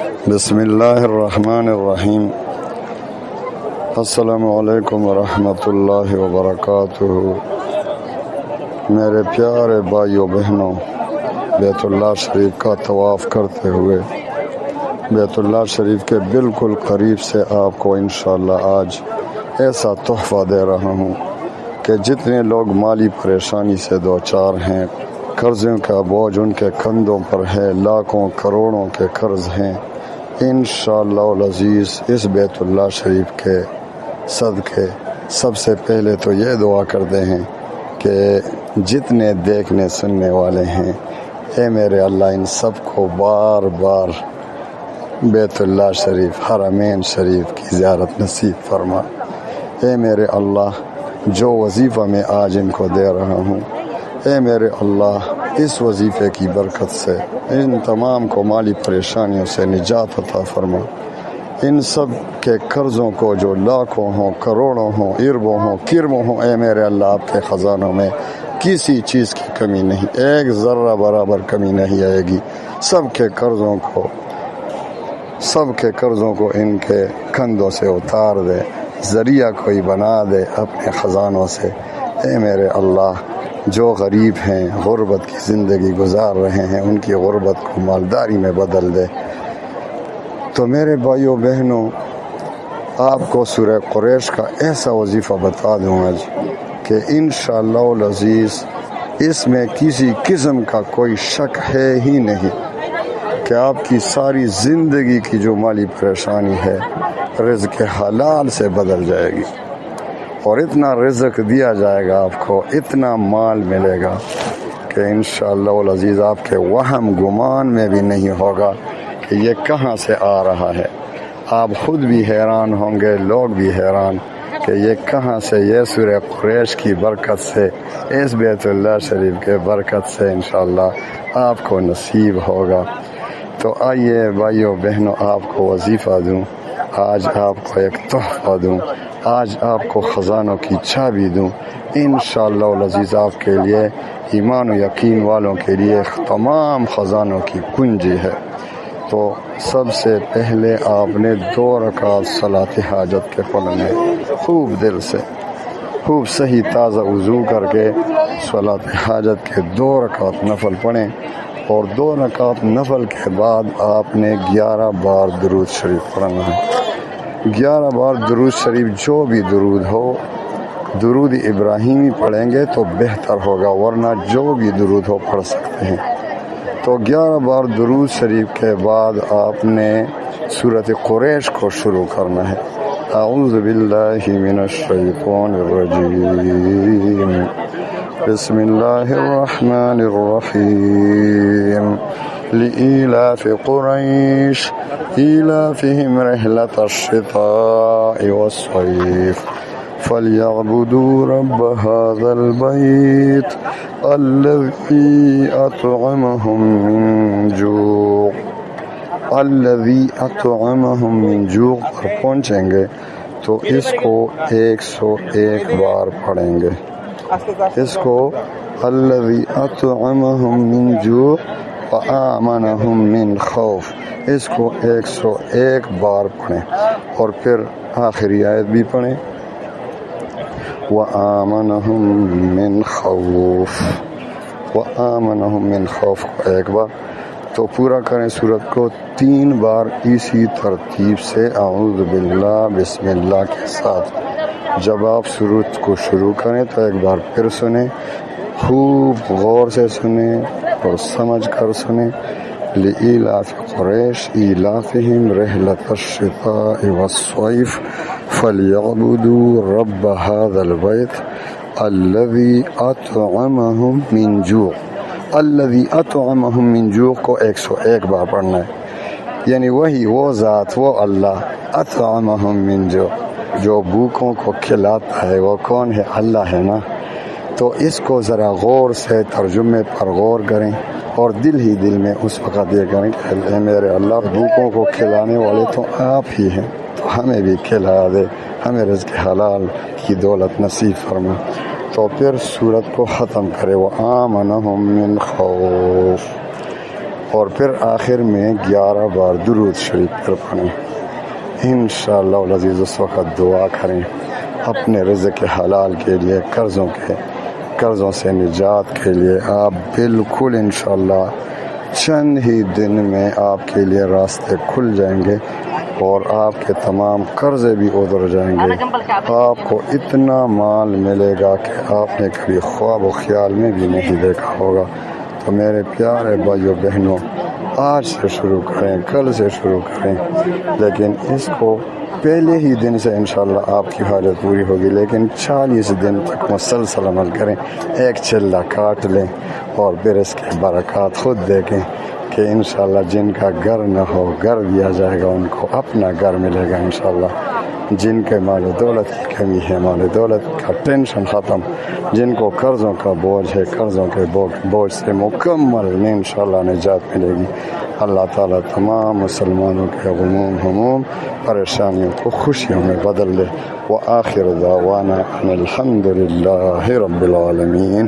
بسم اللہ الرحمن الرحیم۔ السلام علیکم ورحمۃ اللہ وبرکاتہ۔ میرے پیارے بھائیو بہنوں، بیت اللہ شریف کا طواف کرتے ہوئے بیت اللہ شریف کے بالکل قریب سے آپ کو انشاءاللہ آج ایسا تحفہ دے رہا ہوں کہ جتنے لوگ مالی پریشانی سے دوچار ہیں، قرضوں کا بوجھ ان کے کندھوں پر ہے، لاکھوں کروڑوں کے قرض ہیں، انشاءاللہ العزیز اس بیت اللہ شریف کے صدقے سب سے پہلے تو یہ دعا کرتے ہیں کہ جتنے دیکھنے سننے والے ہیں، اے میرے اللہ ان سب کو بار بار بیت اللہ شریف حرمین شریف کی زیارت نصیب فرما۔ اے میرے اللہ جو وظیفہ میں آج ان کو دے رہا ہوں، اے میرے اللہ اس وظیفے کی برکت سے ان تمام کو مالی پریشانیوں سے نجات عطا فرما۔ ان سب کے قرضوں کو جو لاکھوں ہوں، کروڑوں ہوں، اربوں ہوں، کربوں ہوں، اے میرے اللہ آپ کے خزانوں میں کسی چیز کی کمی نہیں، ایک ذرہ برابر کمی نہیں آئے گی۔ سب کے قرضوں کو ان کے کندھوں سے اتار دے، ذریعہ کوئی بنا دے اپنے خزانوں سے۔ اے میرے اللہ جو غریب ہیں، غربت کی زندگی گزار رہے ہیں، ان کی غربت کو مالداری میں بدل دے۔ تو میرے بھائیوں بہنوں، آپ کو سورہ قریش کا ایسا وظیفہ بتا دوں آج کہ انشاءاللہ العزیز اس میں کسی قسم کا کوئی شک ہے ہی نہیں کہ آپ کی ساری زندگی کی جو مالی پریشانی ہے رزق حلال سے بدل جائے گی، اور اتنا رزق دیا جائے گا آپ کو، اتنا مال ملے گا کہ انشاءاللہ العزیز آپ کے وہم گمان میں بھی نہیں ہوگا کہ یہ کہاں سے آ رہا ہے۔ آپ خود بھی حیران ہوں گے، لوگ بھی حیران کہ یہ کہاں سے، یہ سورہ قریش کی برکت سے، اس بیت اللہ شریف کے برکت سے انشاءاللہ آپ کو نصیب ہوگا۔ تو آئیے بھائیو بہنوں، آپ کو وظیفہ دوں، آج آپ کو ایک تحفہ دوں، آج آپ کو خزانوں کی چابی دوں، انشاءاللہ العزیز آپ کے لیے، ایمان و یقین والوں کے لیے تمام خزانوں کی کنجی ہے۔ تو سب سے پہلے آپ نے 2 رکعت صلاۃ حاجت کے پڑھنے، خوب دل سے، خوب صحیح تازہ وضو کر کے صلاۃ حاجت کے 2 رکعت نفل پڑھیں، اور 2 رکعت نفل کے بعد آپ نے 11 بار درود شریف پڑھنا ہے۔ 11 بار درود شریف، جو بھی درود ہو، درود ابراہیمی پڑھیں گے تو بہتر ہوگا، ورنہ جو بھی درود ہو پڑھ سکتے ہیں۔ تو 11 بار درود شریف کے بعد آپ نے سورۃ قریش کو شروع کرنا ہے۔ اعوذ باللہ من الشیطان الرجیم، بسم اللہ الرحمن الرحیم، لإیلاف قریش إیلافهم رحلة الشتاء والصیف فلیعبدوا رب هذا البیت الذی اطعمهم من جوع پر پہنچیں گے تو اس کو 101 بار پڑھیں گے۔ اس کو الذی اطعمهم من جوع وآمنهم من خوف، اس کو 101 بار پڑھیں، اور پھر آخری آیت بھی پڑھیں، وآمنهم من خوف، وآمنهم من خوف کو 1 بار۔ تو پورا کریں سورت کو 3 بار اسی ترتیب سے، اعوذ باللہ بسم اللہ کے ساتھ۔ جب آپ سورت کو شروع کریں تو 1 بار پھر سنیں، خوب غور سے سنیں اور سمجھ کر سنیں۔ لإیلاف قریش ایلافہم رحلۃ الشتاء والصیف فلیعبدوا رب هذا البیت الذی اطعمہم من جوع۔ الذی اطعمہم من جوع کو 101 بار پڑھنا ہے، یعنی وہی، وہ ذات، وہ اللہ، اطعمہم من جوع، جو بھوکوں کو کھلاتا ہے، وہ کون ہے؟ اللہ ہے نا۔ تو اس کو ذرا غور سے ترجمے پر غور کریں، اور دل ہی دل میں اس وقت یہ کریں کہ اے میرے اللہ، بھوکوں کو کھلانے والے تو آپ ہی ہیں، تو ہمیں بھی کھلا دے، ہمیں رزق حلال کی دولت نصیب فرما۔ تو پھر سورت کو ختم کرے، وآمنہم من خوف، اور پھر آخر میں 11 بار درود شریف پر پڑھیں انشاءاللہ العزیز. اس وقت دعا کریں اپنے رزق حلال کے لیے، قرضوں سے نجات کے لیے. آپ بالکل انشاءاللہ چند ہی دن میں آپ کے لیے راستے کھل جائیں گے اور آپ کے تمام قرضے بھی اتر جائیں گے. آپ کو اتنا مال ملے گا کہ آپ نے کبھی خواب و خیال میں بھی نہیں دیکھا ہوگا. تو میرے پیارے بھائیوں بہنوں، آج سے شروع کریں، کل سے شروع کریں، لیکن اس کو پہلے ہی دن سے انشاءاللہ آپ کی حاجت پوری ہوگی. لیکن 40 دن تک مسلسل عمل کریں، ایک چلہ کاٹ لیں اور پھر اس کے برکات خود دیکھیں کہ انشاءاللہ جن کا گھر نہ ہو گھر دیا جائے گا، ان کو اپنا گھر ملے گا انشاءاللہ. جن کے مال و دولت کی کمی ہے، مال و دولت کا ٹینشن ختم. جن کو قرضوں کا بوجھ ہے، قرضوں کے بوجھ سے مکمل انشاءاللہ نجات ملے گی. اللہ تعالیٰ تمام مسلمانوں کے غموم ہموم پریشانیوں کو خوشیوں میں بدل دے. وآخر دعوانا ان الحمد للہ رب العالمین.